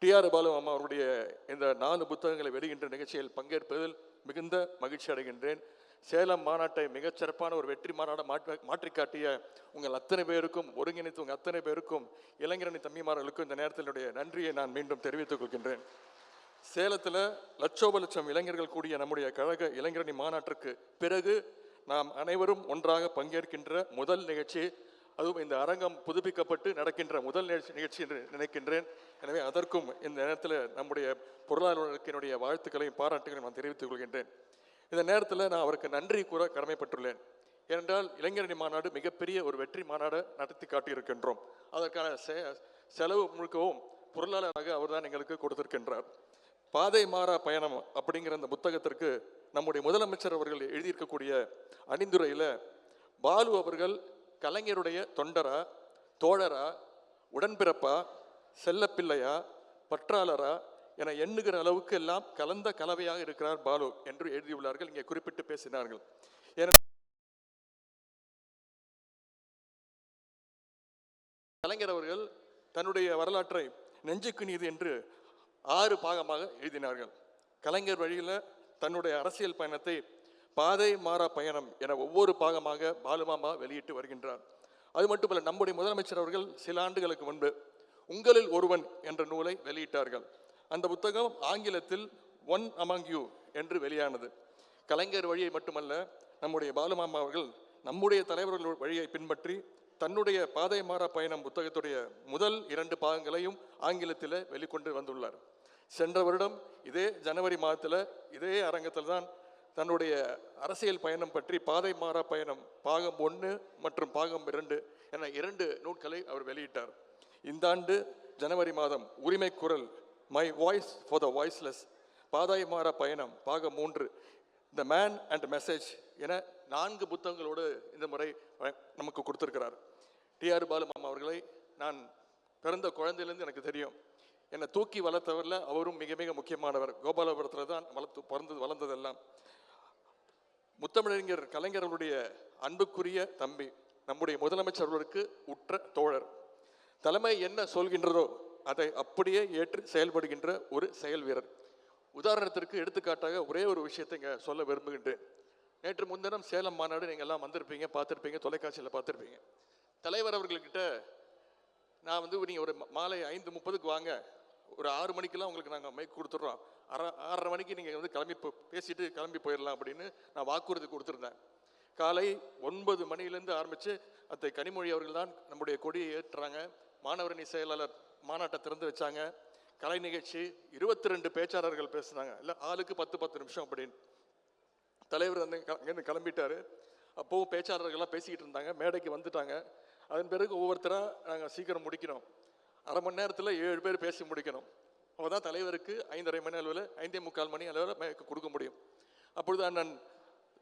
TR Balu அம்மா அவருடைய இந்த 4 புத்தகங்களை வெளியின்ற நிகழ்ச்சியில் பங்கேற்பதில் மிகுந்த மகிழ்ச்சி அடைகின்றேன். சேலம் மாநாட்டை மிகச்சிறப்பான ஒரு வெற்றி மாநாட மாற்றி காட்டிய உங்கள் அத்தனை பேருக்கும், ஒருங்கிணைத்து உங்கள் அத்தனை பேருக்கும், இளைஞரணி தம்பிமார்களுக்கும் இந்த நேரத்தினுடைய நன்றியை நான் மீண்டும் தெரிவித்துக் கொள்கின்றேன். சேலத்தில் லட்சோப இளைஞர்கள் கூடிய நம்முடைய கழக இளைஞரணி மாநாட்டிற்கு பிறகு நாம் அனைவரும் ஒன்றாக பங்கேற்கின்ற முதல் நிகழ்ச்சி, அதுவும் இந்த அரங்கம் புதுப்பிக்கப்பட்டு நடக்கின்ற முதல் நிகழ்ச்சி என்று நினைக்கின்றேன். எனவே அதற்கும் இந்த நேரத்தில் நம்முடைய பொருளாளர்களுக்கு வாழ்த்துக்களையும் பாராட்டுகளையும் நான் தெரிவித்துக் கொள்கின்றேன். இந்த நேரத்தில் நான் அவருக்கு நன்றி கூற கடமைப்பட்டுள்ளேன். ஏனென்றால் இளைஞரணி மாநாடு மிகப்பெரிய ஒரு வெற்றி மாநாடு நடத்தி காட்டியிருக்கின்றோம். அதற்கான செலவு முழுக்கவும் பொருளாளராக அவர் தான் எங்களுக்கு கொடுத்திருக்கின்றார். பாதை மாறா பயணம் அப்படிங்கிற அந்த புத்தகத்திற்கு நம்முடைய முதலமைச்சர் அவர்கள் எழுதியிருக்கக்கூடிய அணிந்துரையில் பாலு அவர்கள் கலைஞருடைய தொண்டரா, தோழரா, உடன்பிறப்பா, செல்லப்பிள்ளையா, பற்றாளரா என எண்ணுகிற அளவுக்கு எல்லாம் கலந்த கலவையாக இருக்கிறார் பாலு என்று எழுதியுள்ளார்கள். இங்கே குறிப்பிட்டு பேசினார்கள். கலைஞர் அவர்கள் தன்னுடைய வரலாற்றை நெஞ்சுக்கு நீதி என்று 6 பாகமாக எழுதினார்கள். கலைஞர் வழியில் தன்னுடைய அரசியல் பயணத்தை பாதை மாறா பயணம் என ஒவ்வொரு பாகமாக பாலுமாமா வெளியிட்டு வருகின்றார். அது மட்டுமல்ல, நம்முடைய முதலமைச்சர் அவர்கள் சில ஆண்டுகளுக்கு முன்பு உங்களில் ஒருவன் என்ற நூலை வெளியிட்டார்கள். அந்த புத்தகம் ஆங்கிலத்தில் ஒன் அமங் யூ என்று வெளியானது. கலைஞர் வழியை மட்டுமல்ல, நம்முடைய பாலுமாமா அவர்கள் நம்முடைய தலைவர்கள் வழியை பின்பற்றி தன்னுடைய பாதை மாறா பயணம் புத்தகத்துடைய முதல் 2 பாகங்களையும் ஆங்கிலத்தில் வெளிக்கொண்டு வந்துள்ளார். சென்ற வருடம் இதே ஜனவரி மாதத்தில் இதே அரங்கத்தில் தான் தன்னுடைய அரசியல் பயணம் பற்றி பாதை மாறா பயணம் பாகம் 1 மற்றும் பாகம் 2 என 2 நூல்களை அவர் வெளியிட்டார். இந்த ஆண்டு ஜனவரி மாதம் உரிமை குரல், my voice for the voiceless, பாதை மாறா பயணம் பாகம் 3, த மேன் அண்ட் மெசேஜ் என 4 புத்தகங்களோடு இந்த முறை நமக்கு கொடுத்திருக்கிறார். டிஆர் பாலு மாமா அவர்களை நான் பிறந்த குழந்தையிலேருந்து எனக்கு தெரியும். என்னை தூக்கி வளர்த்தவரில் அவரும் மிக மிக முக்கியமானவர். கோபாலபுரத்தில் தான் வளர்ந்ததெல்லாம். முத்தமிழறிஞர் கலைஞர்களுடைய அன்புக்குரிய தம்பி, நம்முடைய முதலமைச்சர்களுக்கு உற்ற தோழர். தலைமை என்ன சொல்கின்றதோ அதை அப்படியே ஏற்று செயல்படுகின்ற ஒரு செயல் வீரர். உதாரணத்திற்கு எடுத்துக்காட்டாக ஒரே ஒரு விஷயத்தை இங்கே சொல்ல விரும்புகின்றேன். நேற்று முன்தினம் சேலம் மாநாடு நீங்கள் எல்லாம் வந்திருப்பீங்க, பார்த்துருப்பீங்க, தொலைக்காட்சியில் பார்த்துருப்பீங்க. தலைவர் அவர்கள்கிட்ட நான் நீங்கள் ஒரு மாலை 5:30 வாங்க, ஒரு 6 மணிக்கெல்லாம் உங்களுக்கு நாங்கள் மைக் கொடுத்துட்றோம், 6:30 மணிக்கு நீங்கள் கிளம்பி பேசிட்டு கிளம்பி போயிடலாம் அப்படின்னு நான் வாக்குறுதி கொடுத்துருந்தேன். காலை 9 மணிலேருந்து ஆரம்பித்து அத்தை கனிமொழி அவர்கள் தான் நம்முடைய கொடியை ஏற்றுறாங்க. மாணவரணி செயலாளர் மாநாட்டை திறந்து வச்சாங்க. கலை நிகழ்ச்சி 22 பேச்சாளர்கள் பேசுனாங்க. இல்லை ஆளுக்கு 10 நிமிஷம் அப்படின்னு. தலைவர் அங்கேருந்து கிளம்பிட்டாரு. அப்போவும் பேச்சாளர்கள்லாம் பேசிக்கிட்டு இருந்தாங்க. மேடைக்கு வந்துட்டாங்க. அதன் பிறகு ஒவ்வொருத்தராக நாங்கள் சீக்கிரம் முடிக்கணும். அரை மணி நேரத்தில் 7 பேர் பேசி முடிக்கணும். அவள் தான் தலைவருக்கு 5:30 மணி அளவில் 5:45 மணி அளவில் கொடுக்க முடியும். அப்பொழுது அண்ணன்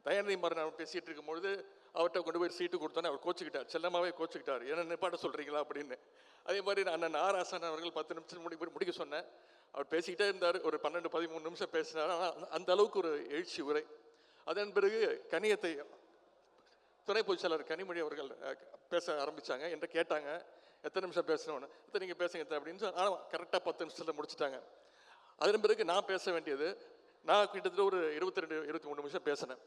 தயாநிதி மாறன் பேசிகிட்டு இருக்கும்பொழுது அவர்கிட்ட கொண்டு போய் சீட்டு கொடுத்தோன்னே அவர் கோச்சிக்கிட்டார், செல்லமாகவே கோச்சிக்கிட்டார். என்ன நிப்பாட்ட சொல்கிறீங்களா அப்படின்னு. அதே மாதிரி அண்ணன் ஆராசன் அவர்கள் 10 நிமிஷம் முடிக்க சொன்னேன். அவர் பேசிக்கிட்டே இருந்தார். ஒரு 12-13 நிமிஷம் பேசினார். ஆனால் அந்த அளவுக்கு ஒரு எழுச்சி உரை. அதன் பிறகு கனியத்தை துணை பொதுச்செயலாளர் கனிமொழி அவர்கள் பேச ஆரம்பித்தாங்க. என்று கேட்டாங்க, எத்தனை நிமிஷம் பேசணும்னு. நீங்கள் பேசுங்க அப்படின்னு சொல்லி, ஆனால் கரெக்டாக 10 நிமிஷத்தில் முடிச்சுட்டாங்க. அதன் பிறகு நான் பேச வேண்டியது, நான் கிட்டத்தட்ட ஒரு 22-23 நிமிஷம் பேசினேன்.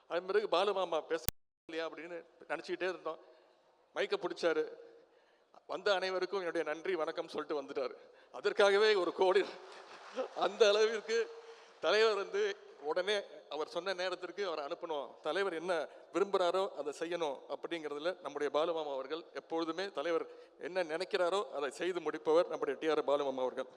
அதன் பிறகு பாலுமாமா பேச இல்லையா அப்படின்னு நினச்சிக்கிட்டே இருந்தோம். மைக்கை பிடிச்சாரு. வந்த அனைவருக்கும் என்னுடைய நன்றி வணக்கம் சொல்லிட்டு வந்துட்டார். அதற்காகவே ஒரு கோடி, அந்த அளவிற்கு தலைவர் உடனே அவர் சொன்ன நேரத்திற்கு அவர் அனுப்பணும். தலைவர் என்ன விரும்புகிறாரோ அதை செய்யணும் அப்படிங்கிறதுல நம்முடைய பாலுமாமா அவர்கள் எப்பொழுதுமே தலைவர் என்ன நினைக்கிறாரோ அதை செய்து முடிப்பவர் நம்முடைய டிஆர் பாலுமாமா அவர்கள்.